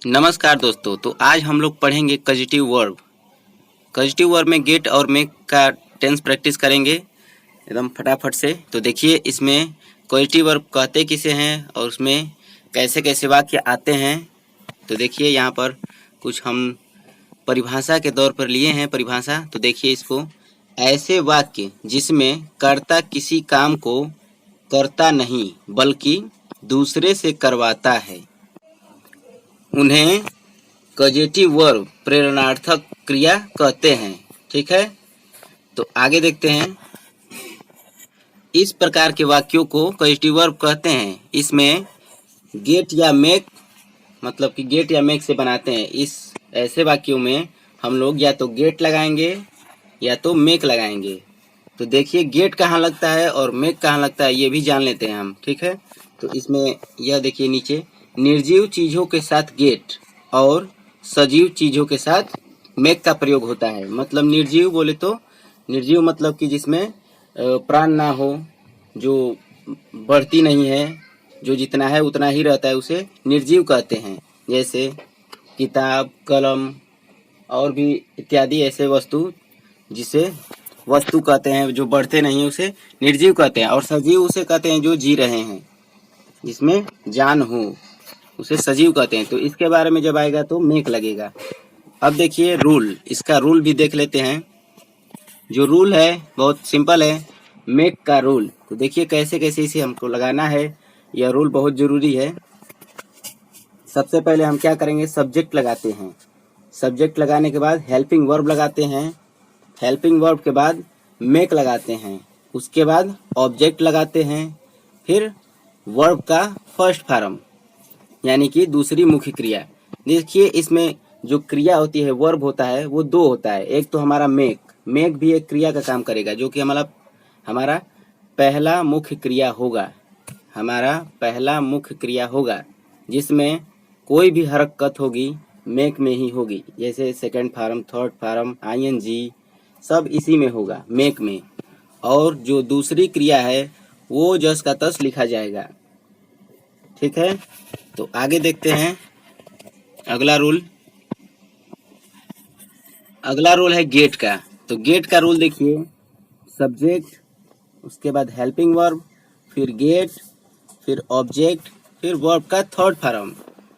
नमस्कार दोस्तों। तो आज हम लोग पढ़ेंगे कॉजेटिव वर्ब। कॉजेटिव वर्ब में गेट और मेक का टेंस प्रैक्टिस करेंगे एकदम फटाफट से। तो देखिए इसमें कॉजेटिव वर्ब कहते किसे हैं और उसमें कैसे कैसे वाक्य आते हैं। तो देखिए यहाँ पर कुछ हम परिभाषा के तौर पर लिए हैं परिभाषा। तो देखिए इसको, ऐसे वाक्य जिसमें कर्ता किसी काम को करता नहीं बल्कि दूसरे से करवाता है, उन्हें कॉजेटिव वर्ब प्रेरणार्थक क्रिया कहते हैं। ठीक है, तो आगे देखते हैं। इस प्रकार के वाक्यों को कॉजेटिव वर्ब कहते हैं। इसमें गेट या मेक, मतलब कि गेट या मेक से बनाते हैं। इस ऐसे वाक्यों में हम लोग या तो गेट लगाएंगे या तो मेक लगाएंगे। तो देखिए गेट कहाँ लगता है और मेक कहाँ लगता है ये भी जान लेते हैं हम। ठीक है, तो इसमें यह देखिए नीचे, निर्जीव चीजों के साथ गेट और सजीव चीजों के साथ मेक का प्रयोग होता है। मतलब निर्जीव बोले तो निर्जीव मतलब कि जिसमें प्राण ना हो, जो बढ़ती नहीं है, जो जितना है उतना ही रहता है, उसे निर्जीव कहते हैं। जैसे किताब, कलम और भी इत्यादि ऐसे वस्तु, जिसे वस्तु कहते हैं, जो बढ़ते नहीं उसे निर्जीव कहते हैं। और सजीव उसे कहते हैं जो जी रहे हैं, जिसमें जान हो, उसे सजीव कहते हैं। तो इसके बारे में जब आएगा तो मेक लगेगा। अब देखिए रूल, इसका रूल भी देख लेते हैं। जो रूल है बहुत सिंपल है, मेक का रूल। तो देखिए कैसे कैसे इसे हमको लगाना है, यह रूल बहुत जरूरी है। सबसे पहले हम क्या करेंगे, सब्जेक्ट लगाते हैं। सब्जेक्ट लगाने के बाद हेल्पिंग वर्ब लगाते हैं। हेल्पिंग वर्ब के बाद मेक लगाते हैं। उसके बाद ऑब्जेक्ट लगाते हैं। फिर वर्ब का फर्स्ट फॉर्म यानी कि दूसरी मुख्य क्रिया। देखिए इसमें जो क्रिया होती है, वर्ब होता है, वो दो होता है। एक तो हमारा मेक, मेक भी एक क्रिया का काम करेगा, जो कि हमारा पहला मुख्य क्रिया होगा। हमारा पहला मुख्य क्रिया होगा जिसमें कोई भी हरकत होगी मेक में ही होगी। जैसे second form, third form, ING सब इसी में होगा, मेक में। और जो दूसरी क्रिया है वो जस का तस लिखा जाएगा। ठीक है, तो आगे देखते हैं अगला रूल। अगला रूल है गेट का। तो गेट का रूल देखिए, सब्जेक्ट, उसके बाद हेल्पिंग वर्ब, फिर गेट, फिर ऑब्जेक्ट, फिर वर्ब का थर्ड फॉर्म।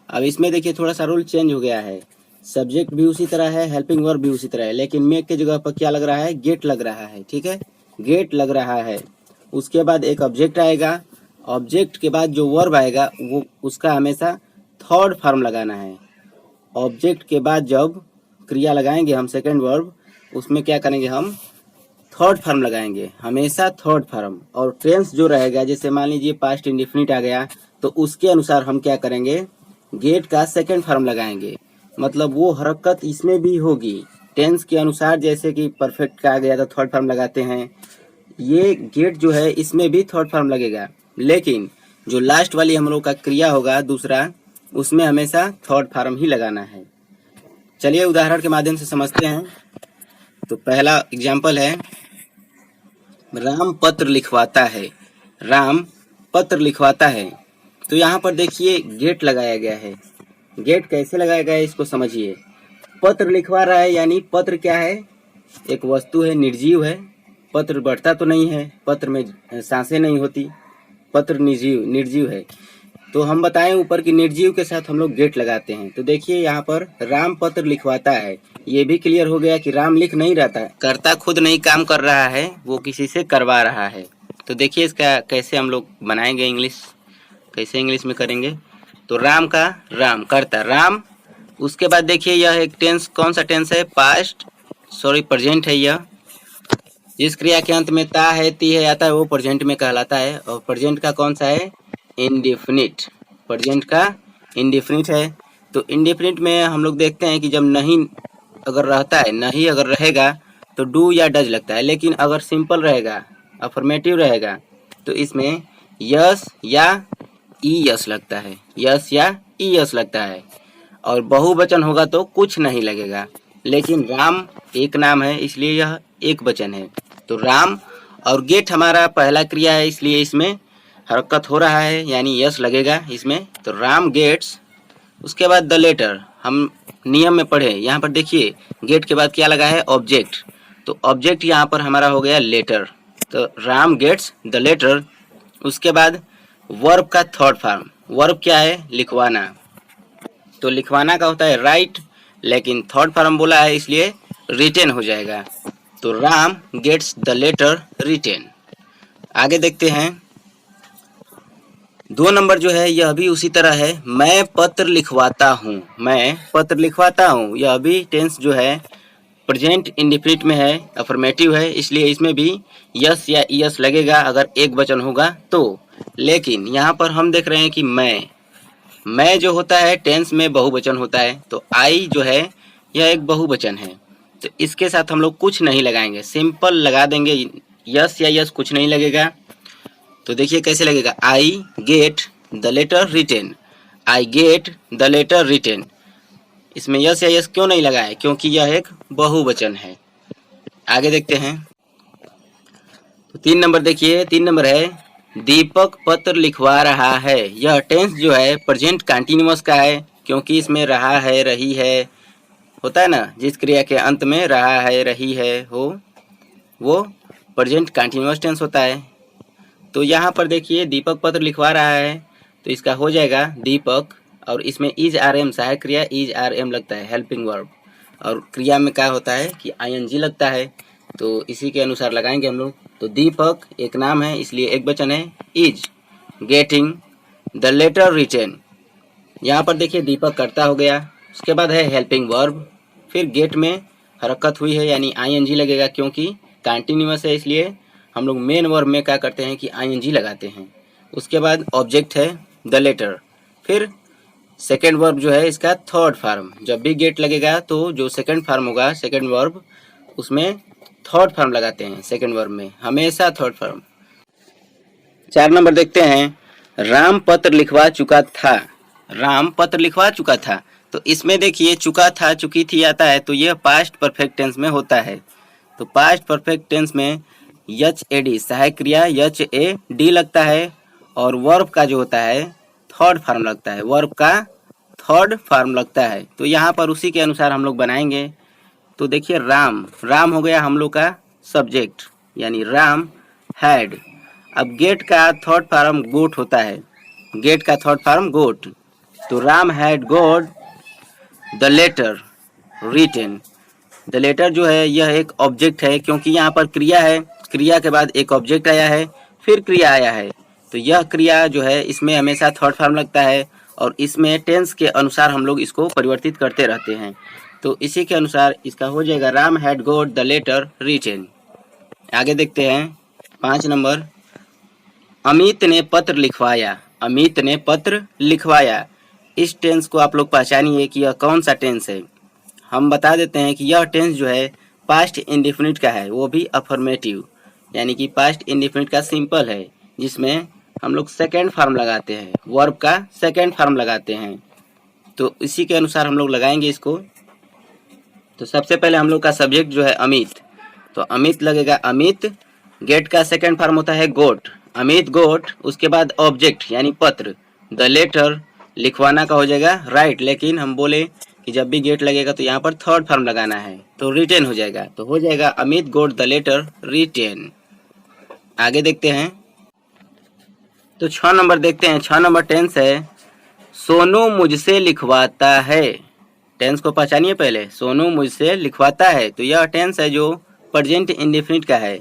अब इसमें देखिए थोड़ा सा रूल चेंज हो गया है। सब्जेक्ट भी उसी तरह है, हेल्पिंग वर्ब भी उसी तरह है, लेकिन मेक के जगह पर क्या लग रहा है, गेट लग रहा है। ठीक है, गेट लग रहा है। उसके बाद एक ऑब्जेक्ट आएगा। ऑब्जेक्ट के बाद जो वर्ब आएगा वो उसका हमेशा थर्ड फॉर्म लगाना है। ऑब्जेक्ट के बाद जब क्रिया लगाएंगे हम सेकंड वर्ब, उसमें क्या करेंगे, हम थर्ड फॉर्म लगाएंगे, हमेशा थर्ड फॉर्म। और टेंस जो रहेगा, जैसे मान लीजिए पास्ट इंडेफिनिट आ गया, तो उसके अनुसार हम क्या करेंगे, गेट का सेकंड फॉर्म लगाएंगे। मतलब वो हरकत इसमें भी होगी टेंस के अनुसार। जैसे कि परफेक्ट का आ गया तो थर्ड फॉर्म लगाते हैं, ये गेट जो है इसमें भी थर्ड फॉर्म लगेगा। लेकिन जो लास्ट वाली हम लोग का क्रिया होगा दूसरा, उसमें हमेशा थर्ड फॉर्म ही लगाना है। चलिए उदाहरण के माध्यम से समझते हैं। तो पहला एग्जाम्पल है, राम पत्र लिखवाता है। राम पत्र लिखवाता है। तो यहाँ पर देखिए गेट लगाया गया है। गेट कैसे लगाया गया है इसको समझिए। पत्र लिखवा रहा है, यानी पत्र क्या है, एक वस्तु है, निर्जीव है। पत्र बढ़ता तो नहीं है, पत्र में सांसें नहीं होती, पत्र निर्जीव है। तो हम बताएं ऊपर की निर्जीव के साथ हम लोग गेट लगाते हैं। तो देखिए यहाँ पर राम पत्र लिखवाता है, ये भी क्लियर हो गया कि राम लिख नहीं रहता है, कर्ता खुद नहीं काम कर रहा है, वो किसी से करवा रहा है। तो देखिए इसका कैसे हम लोग बनाएंगे इंग्लिश, कैसे इंग्लिश में करेंगे। तो राम का राम, कर्ता राम। उसके बाद देखिए यह एक टेंस, कौन सा टेंस है, प्रेजेंट है। यह जिस क्रिया के अंत में ता है, ती है आता है, वो प्रेजेंट में कहलाता है। और प्रेजेंट का कौन सा है, इंडेफिनिट। प्रेजेंट का इंडेफिनिट है। तो इंडेफिनिट में हम लोग देखते हैं कि जब नहीं अगर रहता है, नहीं अगर रहेगा तो डू या डज लगता है। लेकिन अगर सिंपल रहेगा, अफर्मेटिव रहेगा, तो इसमें यस या ई यस लगता है, यस या ई यस लगता है। और बहुवचन होगा तो कुछ नहीं लगेगा। लेकिन राम एक नाम है, इसलिए यह एक वचन है। तो राम, और गेट हमारा पहला क्रिया है, इसलिए इसमें हरकत हो रहा है, यानी यस लगेगा इसमें। तो राम गेट्स उसके बाद द लेटर, हम नियम में पढ़े, यहाँ पर देखिए गेट के बाद क्या लगा है, ऑब्जेक्ट, तो ऑब्जेक्ट यहाँ पर हमारा हो गया लेटर, तो राम गेट्स द लेटर। उसके बाद वर्ब का थर्ड फॉर्म, वर्ब क्या है, लिखवाना, तो लिखवाना का होता है राइट, लेकिन थर्ड फॉर्म बोला है इसलिए रिटेन हो जाएगा, तो Ram gets the letter written. आगे देखते हैं, 2 नंबर जो है यह भी उसी तरह है, मैं पत्र लिखवाता हूँ, मैं पत्र लिखवाता हूँ, यह भी टेंस जो है प्रेजेंट इंडेफिनिट में है, अफर्मेटिव है, इसलिए इसमें भी यस या यस लगेगा अगर एक वचन होगा तो। लेकिन यहाँ पर हम देख रहे हैं कि मैं जो होता है टेंस में बहुवचन होता है, तो आई जो है यह एक बहुवचन है, तो इसके साथ हम लोग कुछ नहीं लगाएंगे, सिंपल लगा देंगे, यस या यस कुछ नहीं लगेगा। तो देखिए कैसे लगेगा, I get the letter written, I get the letter written, इसमें यस या यस क्यों नहीं लगा है, क्योंकि यह एक बहुवचन है। आगे देखते हैं, तो 3 नंबर देखिए, 3 नंबर है दीपक पत्र लिखवा रहा है, यह टेंस जो है प्रेजेंट कंटीन्यूअस का है, क्योंकि इसमें रहा है, रही है होता है ना, जिस क्रिया के अंत में रहा है, रही है हो, वो प्रेजेंट कंटीन्यूअस टेंस होता है। तो यहाँ पर देखिए दीपक पत्र लिखवा रहा है, तो इसका हो जाएगा दीपक, और इसमें इज आर एम, सहायक क्रिया इज आर एम लगता है, हेल्पिंग वर्ब, और क्रिया में क्या होता है कि आईएनजी लगता है, तो इसी के अनुसार लगाएंगे हम लोग। तो दीपक एक नाम है इसलिए एक वचन है, is getting the letter written, यहाँ पर देखिए दीपक करता हो गया, उसके बाद है हेल्पिंग वर्ब, फिर गेट में हरकत हुई है यानी आईएनजी लगेगा, क्योंकि कंटिन्यूअस है इसलिए हम लोग मेन वर्ब में क्या करते हैं कि आईएनजी लगाते हैं। उसके बाद ऑब्जेक्ट है द लेटर, फिर सेकेंड वर्ब जो है इसका थर्ड फॉर्म, जब भी गेट लगेगा तो जो सेकेंड फॉर्म होगा, सेकेंड वर्ब, उसमें थर्ड फॉर्म लगाते हैं, सेकेंड वर्ब में हमेशा थर्ड फॉर्म। 4 नंबर देखते हैं, राम पत्र लिखवा चुका था, राम पत्र लिखवा चुका था, तो इसमें देखिए चुका था, चुकी थी आता है, तो यह पास्ट परफेक्ट टेंस में होता है, तो पास्ट परफेक्ट टेंस में एच ए डी, सहायक क्रिया एच ए डी लगता है, और वर्ब का जो होता है थर्ड फॉर्म लगता है, वर्ब का थर्ड फॉर्म लगता है, तो यहाँ पर उसी के अनुसार हम लोग बनाएंगे। तो देखिए राम, राम हो गया हम लोग का सब्जेक्ट, यानी राम हैड, अब गेट का थर्ड फॉर्म गोट होता है, गेट का थर्ड फॉर्म गोट, तो Ram had got the letter written, the letter जो है यह एक ऑब्जेक्ट है, क्योंकि यहाँ पर क्रिया है, क्रिया के बाद एक ऑब्जेक्ट आया है, फिर क्रिया आया है, तो यह क्रिया जो है इसमें हमेशा थर्ड फॉर्म लगता है, और इसमें टेंस के अनुसार हम लोग इसको परिवर्तित करते रहते हैं, तो इसी के अनुसार इसका हो जाएगा Ram had got the letter written. आगे देखते हैं 5 नंबर, अमित ने पत्र लिखवाया, अमित ने पत्र लिखवाया, इस टेंस को आप लोग पहचानिए कि यह कौन सा टेंस है। हम बता देते हैं कि यह टेंस जो है पास्ट इंडेफिनिट का है, वो भी अफर्मेटिव, यानी कि पास्ट इंडेफिनिट का सिंपल है, जिसमें हम लोग सेकेंड फॉर्म लगाते हैं, वर्ब का सेकेंड फॉर्म लगाते हैं, तो इसी के अनुसार हम लोग लगाएंगे इसको। तो सबसे पहले हम लोग का सब्जेक्ट जो है अमित, तो अमित लगेगा, अमित, गेट का सेकेंड फॉर्म होता है गोट, अमित गोट, उसके बाद ऑब्जेक्ट यानी पत्र, द लेटर, लिखवाना का हो जाएगा राइट, लेकिन हम बोले कि जब भी गेट लगेगा तो यहाँ पर थर्ड फॉर्म लगाना है, तो रिटेन हो जाएगा, तो हो जाएगा Amit got the letter written. आगे देखते हैं, तो 6 नंबर देखते हैं, 6 नंबर टेंस है सोनू मुझसे लिखवाता है, टेंस को पहचानिए पहले, सोनू मुझसे लिखवाता है, तो यह टेंस है जो प्रेजेंट इंडेफिनिट का है,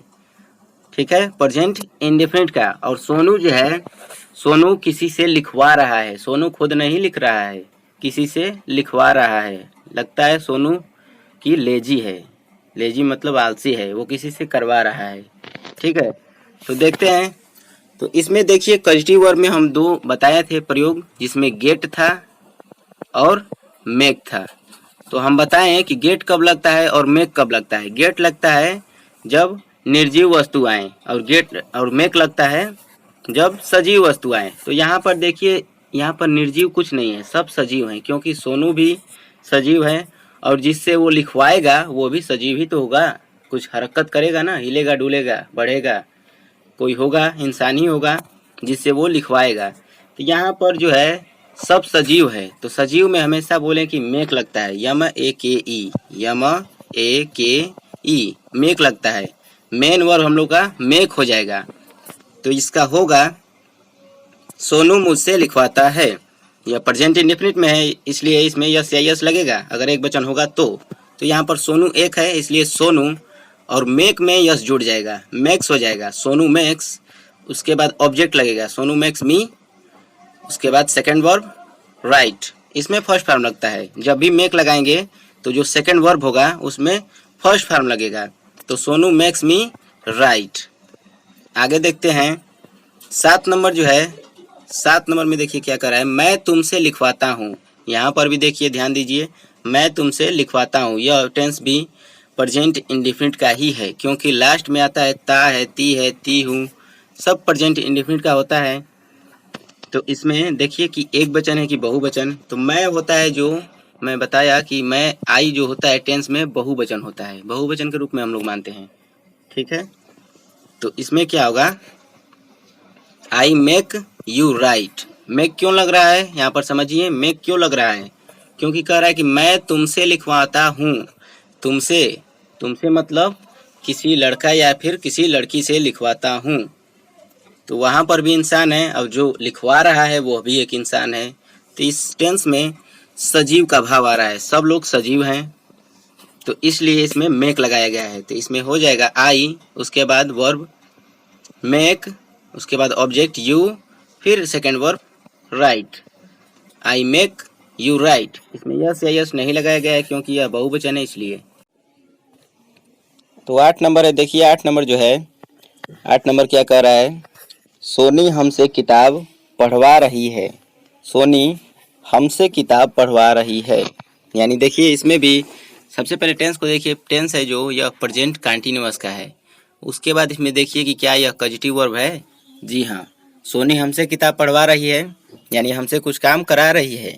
ठीक है, प्रेजेंट इंडेफिनिट का, और सोनू जो है, सोनू किसी से लिखवा रहा है, सोनू खुद नहीं लिख रहा है, किसी से लिखवा रहा है, लगता है सोनू की लेजी है, लेजी मतलब आलसी है, वो किसी से करवा रहा है, ठीक है। तो देखते हैं, तो इसमें देखिए पॉजिटिव वर्ब में हम 2 बताए थे प्रयोग, जिसमें गेट था और मेक था, तो हम बताएं कि गेट कब लगता है और मेक कब लगता है। गेट लगता है जब निर्जीव वस्तु आए, और गेट और मेक लगता है जब सजीव वस्तु आए। तो यहाँ पर देखिए, यहाँ पर निर्जीव कुछ नहीं है, सब सजीव हैं, क्योंकि सोनू भी सजीव है, और जिससे वो लिखवाएगा वो भी सजीव ही तो होगा, कुछ हरकत करेगा ना, हिलेगा डुलेगा बढ़ेगा, कोई होगा, इंसान ही होगा जिससे वो लिखवाएगा। तो यहाँ पर जो है सब सजीव है, तो सजीव में हमेशा बोले कि मेक लगता है, यम ए के ई, यम ए के ई, मेक लगता है। मेन वर्ब हम लोग का मेक हो जाएगा, तो इसका होगा सोनू मुझसे लिखवाता है। यह प्रेजेंट इंडेफिनिट में है, इसलिए इसमें यस या यस लगेगा अगर एक वचन होगा तो यहाँ पर सोनू एक है, इसलिए सोनू, और मेक में यस जुड़ जाएगा, मैक्स हो जाएगा, सोनू मैक्स। उसके बाद ऑब्जेक्ट लगेगा, सोनू मैक्स मी। उसके बाद सेकंड वर्ब राइट, इसमें फर्स्ट फॉर्म लगता है। जब भी मेक लगाएंगे तो जो सेकंड वर्ब होगा उसमें फर्स्ट फॉर्म लगेगा, तो सोनू मैक्स मी राइट। आगे देखते हैं 7 नंबर जो है, 7 नंबर में देखिए क्या कर रहा है, मैं तुमसे लिखवाता हूँ। यहाँ पर भी देखिए, ध्यान दीजिए, मैं तुमसे लिखवाता हूँ, यह टेंस भी प्रेजेंट इंडेफिनिट का ही है, क्योंकि लास्ट में आता है ता है, ती हूँ, सब प्रेजेंट इंडेफिनिट का होता है। तो इसमें देखिए कि एक वचन है कि बहुवचन, तो मैं होता है, जो मैं बताया कि मैं आई जो होता है टेंस में बहुवचन होता है, बहुवचन के रूप में हम लोग मानते हैं, ठीक है। तो इसमें क्या होगा, I make you right. Make क्यों लग रहा है यहाँ पर समझिए, मेक क्यों लग रहा है, क्योंकि कह रहा है कि मैं तुमसे लिखवाता हूँ। तुमसे मतलब किसी लड़का या फिर किसी लड़की से लिखवाता हूँ, तो वहाँ पर भी इंसान है, और जो लिखवा रहा है वो भी एक इंसान है। तो इस टेंस में सजीव का भाव आ रहा है, सब लोग सजीव हैं, तो इसलिए इसमें मेक लगाया गया है। तो इसमें हो जाएगा आई, उसके बाद वर्ब मेक, उसके बाद ऑब्जेक्ट यू, फिर second verb right, I make you right. इसमें यस या यस नहीं लगाया गया है क्योंकि यह बहुवचन है, इसलिए। तो 8 नंबर है, देखिए 8 नंबर जो है, 8 नंबर क्या कह रहा है, सोनी हमसे किताब पढ़वा रही है। सोनी हमसे किताब पढ़वा रही है, यानी देखिए इसमें भी सबसे पहले टेंस को देखिए, टेंस है जो यह प्रेजेंट कंटीन्यूअस का है। उसके बाद इसमें देखिए कि क्या यह पॉजिटिव वर्ब है, जी हाँ, सोनी हमसे किताब पढ़वा रही है, यानी हमसे कुछ काम करा रही है,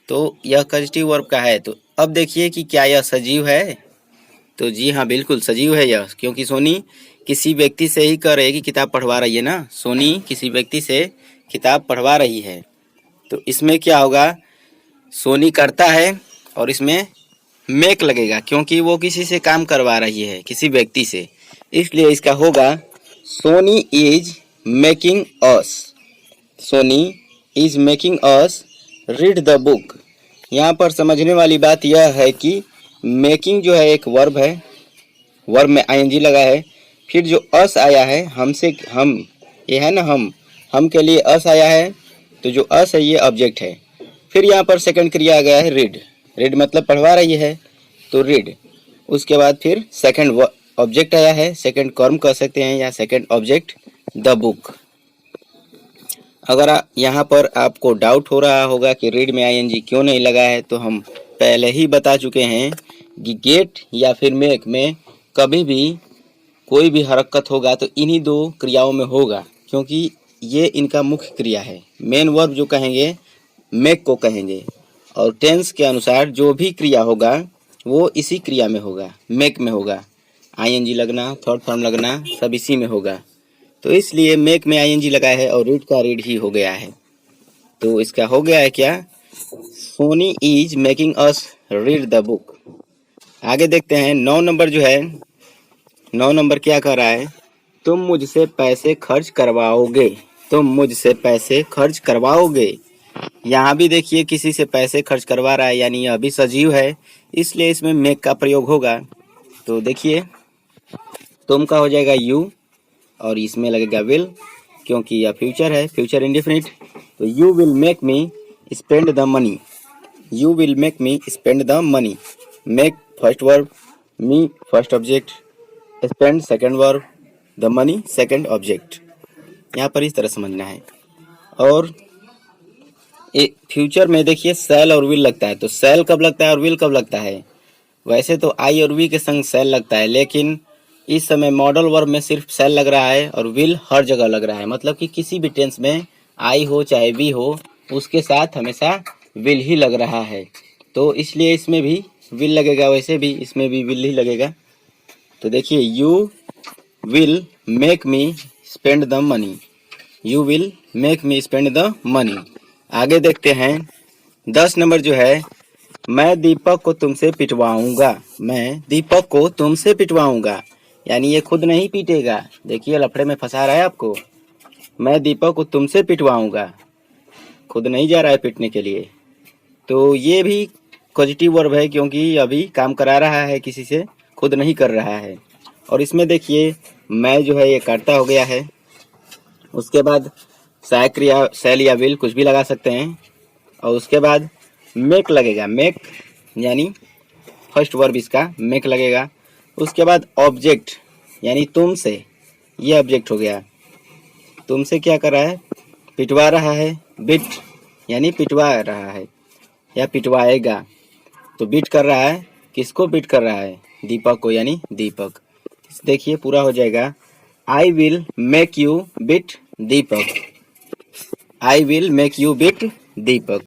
तो यह पॉजिटिव वर्ब का है। तो अब देखिए कि क्या यह सजीव है, तो जी हाँ बिल्कुल सजीव है यह, क्योंकि सोनी किसी व्यक्ति से ही कह रही है कि किताब पढ़वा रही है ना, सोनी किसी व्यक्ति से किताब पढ़वा रही है। तो इसमें क्या होगा, सोनी करता है और इसमें मेक लगेगा, क्योंकि वो किसी से काम करवा रही है, किसी व्यक्ति से, इसलिए इसका होगा Soni is making us. Soni is making us read the book. यहाँ पर समझने वाली बात यह है कि मेकिंग जो है एक वर्ब है, वर्ब में आईएनजी लगा है, फिर जो अस आया है, हमसे, हम, ये है ना, हम के लिए अस आया है, तो जो अस है ये ऑब्जेक्ट है। फिर यहाँ पर सेकंड क्रिया आ गया है रीड, रीड मतलब पढ़वा रही है, तो रीड। उसके बाद फिर सेकंड ऑब्जेक्ट आया है, सेकंड कर्म कह सकते हैं या सेकंड ऑब्जेक्ट द बुक। अगर यहाँ पर आपको डाउट हो रहा होगा कि रीड में आईएनजी क्यों नहीं लगा है, तो हम पहले ही बता चुके हैं कि गेट या फिर मेक में कभी भी कोई भी हरकत होगा तो इन्हीं दो क्रियाओं में होगा, क्योंकि ये इनका मुख्य क्रिया है। मेन वर्ब जो कहेंगे मेक को कहेंगे, और टेंस के अनुसार जो भी क्रिया होगा वो इसी क्रिया में होगा, मेक में होगा, आईएनजी लगना, थर्ड फॉर्म लगना, सब इसी में होगा। तो इसलिए मेक में आईएनजी लगा है और रीड का रीड ही हो गया है। तो इसका हो गया है क्या, Soni is making us read the book. आगे देखते हैं 9 नंबर जो है, 9 नंबर क्या कह रहा है, तुम मुझसे पैसे खर्च करवाओगे। तुम मुझसे पैसे खर्च करवाओगे। यहाँ भी देखिए किसी से पैसे खर्च करवा रहा है, यानी यह भी सजीव है, इसलिए इसमें मेक का प्रयोग होगा। तो देखिए तुम का हो जाएगा यू, और इसमें लगेगा विल, क्योंकि यह फ्यूचर है, फ्यूचर इंडेफिनिट। तो you will make me spend the money. You will make me spend the money. Make first verb, me first object, spend second verb, the money second object. यहाँ पर इस तरह समझना है। और फ्यूचर में देखिए सेल और विल लगता है, तो सेल कब लगता है और विल कब लगता है, वैसे तो आई और वी के संग सेल लगता है, लेकिन इस समय मॉडल वर्ब में सिर्फ सेल लग रहा है और विल हर जगह लग रहा है। मतलब कि किसी भी टेंस में आई हो चाहे वी हो, उसके साथ हमेशा विल ही लग रहा है, तो इसलिए इसमें भी विल लगेगा, वैसे भी इसमें भी विल ही लगेगा। तो देखिए you will make me spend the money. You will make me spend the money. आगे देखते हैं 10 नंबर जो है, मैं दीपक को तुमसे पिटवाऊंगा। मैं दीपक को तुमसे पिटवाऊंगा, यानी ये खुद नहीं पीटेगा। देखिए लफड़े में फंसा रहा है आपको। मैं दीपक को तुमसे पिटवाऊंगा, खुद नहीं जा रहा है पीटने के लिए। तो ये भी पॉजिटिव वर्ब है, क्योंकि अभी काम करा रहा है किसी से, खुद नहीं कर रहा है। और इसमें देखिए मैं जो है ये कर्ता हो गया है। उसके बाद सहायक क्रिया शैल या विल कुछ भी लगा सकते हैं। और उसके बाद मेक लगेगा, मेक यानी फर्स्ट वर्ब इसका मेक लगेगा। उसके बाद ऑब्जेक्ट यानी तुमसे, ये ऑब्जेक्ट हो गया। तुमसे क्या कर रहा है, पिटवा रहा है। बिट यानी पिटवा रहा है या पिटवाएगा। तो बीट कर रहा है, किसको बीट कर रहा है, दीपक को, यानी दीपक। देखिए पूरा हो जाएगा, I will make you beat Deepak. I will make you beat Deepak.